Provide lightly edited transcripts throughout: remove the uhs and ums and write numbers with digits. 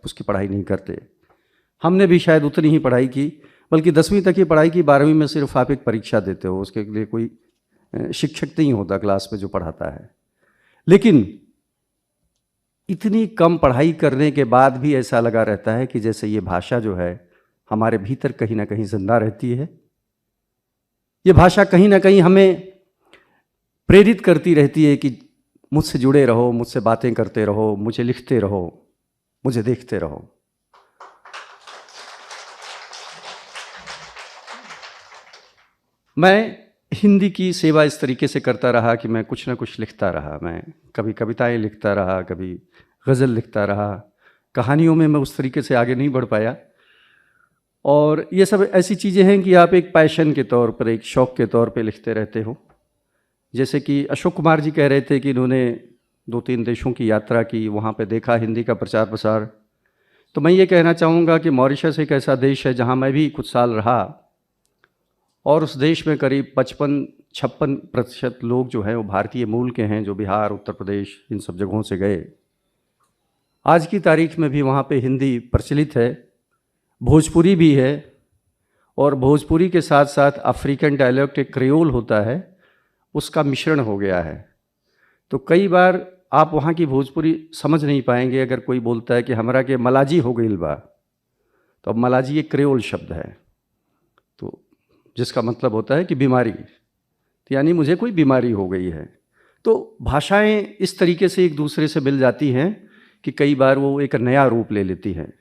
उसकी पढ़ाई नहीं करते। हमने भी शायद उतनी ही पढ़ाई की, बल्कि 10वीं तक की पढ़ाई की, 12वीं में सिर्फ आप एक परीक्षा देते हो, उसके लिए कोई शिक्षक नहीं होता क्लास में जो पढ़ाता है। लेकिन इतनी कम पढ़ाई करने के बाद भी ऐसा लगा रहता है कि जैसे ये भाषा जो है हमारे भीतर कहीं ना कहीं जिंदा रहती है। ये भाषा कहीं ना कहीं हमें प्रेरित करती रहती है कि मुझसे जुड़े रहो, मुझसे बातें करते रहो, मुझे लिखते रहो, मुझे देखते रहो। मैं हिंदी की सेवा इस तरीके से करता रहा कि मैं कुछ ना कुछ लिखता रहा। मैं कभी कविताएं लिखता रहा, कभी गज़ल लिखता रहा। कहानियों में मैं उस तरीके से आगे नहीं बढ़ पाया। और ये सब ऐसी चीज़ें हैं कि आप एक पैशन के तौर पर, एक शौक़ के तौर पे लिखते रहते हो। जैसे कि अशोक कुमार जी कह रहे थे कि इन्होंने 2-3 देशों की यात्रा की, वहाँ पे देखा हिंदी का प्रचार प्रसार। तो मैं ये कहना चाहूँगा कि मॉरिशस एक ऐसा देश है जहाँ मैं भी कुछ साल रहा, और उस देश में करीब 55-56% लोग जो हैं वो भारतीय मूल के हैं, जो बिहार, उत्तर प्रदेश, इन सब जगहों से गए। आज की तारीख में भी वहाँ पे हिंदी प्रचलित है, भोजपुरी भी है, और भोजपुरी के साथ साथ अफ्रीकन डायलेक्ट एक क्रियोल होता है, उसका मिश्रण हो गया है। तो कई बार आप वहाँ की भोजपुरी समझ नहीं पाएंगे अगर कोई बोलता है कि हमरा के मलाजी हो गई बा, तो अब मलाजी एक क्रियोल शब्द है, तो जिसका मतलब होता है कि बीमारी, तो यानी मुझे कोई बीमारी हो गई है। तो भाषाएं इस तरीके से एक दूसरे से मिल जाती हैं कि कई बार वो एक नया रूप ले लेती हैं।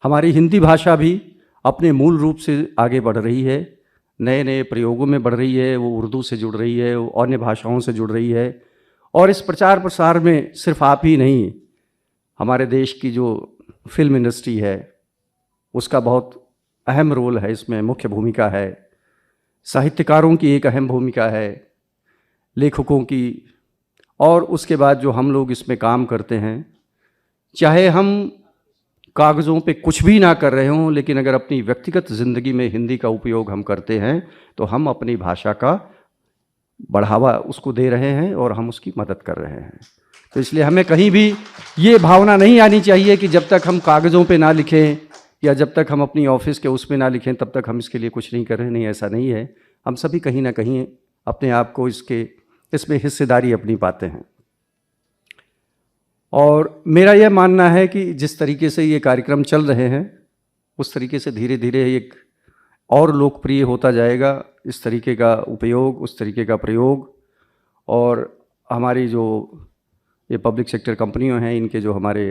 हमारी हिंदी भाषा भी अपने मूल रूप से आगे बढ़ रही है, नए नए प्रयोगों में बढ़ रही है, वो उर्दू से जुड़ रही है, वो अन्य भाषाओं से जुड़ रही है। और इस प्रचार प्रसार में सिर्फ आप ही नहीं, हमारे देश की जो फिल्म इंडस्ट्री है उसका बहुत अहम रोल है, इसमें मुख्य भूमिका है। साहित्यकारों की एक अहम भूमिका है, लेखकों की, और उसके बाद जो हम लोग इसमें काम करते हैं, चाहे हम कागज़ों पे कुछ भी ना कर रहे हों, लेकिन अगर अपनी व्यक्तिगत ज़िंदगी में हिंदी का उपयोग हम करते हैं तो हम अपनी भाषा का बढ़ावा उसको दे रहे हैं और हम उसकी मदद कर रहे हैं। तो इसलिए हमें कहीं भी ये भावना नहीं आनी चाहिए कि जब तक हम कागज़ों पे ना लिखें या जब तक हम अपनी ऑफिस के उसमें ना लिखें तब तक हम इसके लिए कुछ नहीं कर रहे हैं। नहीं, ऐसा नहीं है। हम सभी कहीं ना कहीं अपने आप को इसमें हिस्सेदारी अपनी पाते हैं। और मेरा यह मानना है कि जिस तरीके से ये कार्यक्रम चल रहे हैं उस तरीके से धीरे धीरे एक और लोकप्रिय होता जाएगा, इस तरीके का उपयोग, उस तरीके का प्रयोग। और हमारी जो ये पब्लिक सेक्टर कंपनियां हैं, इनके जो हमारे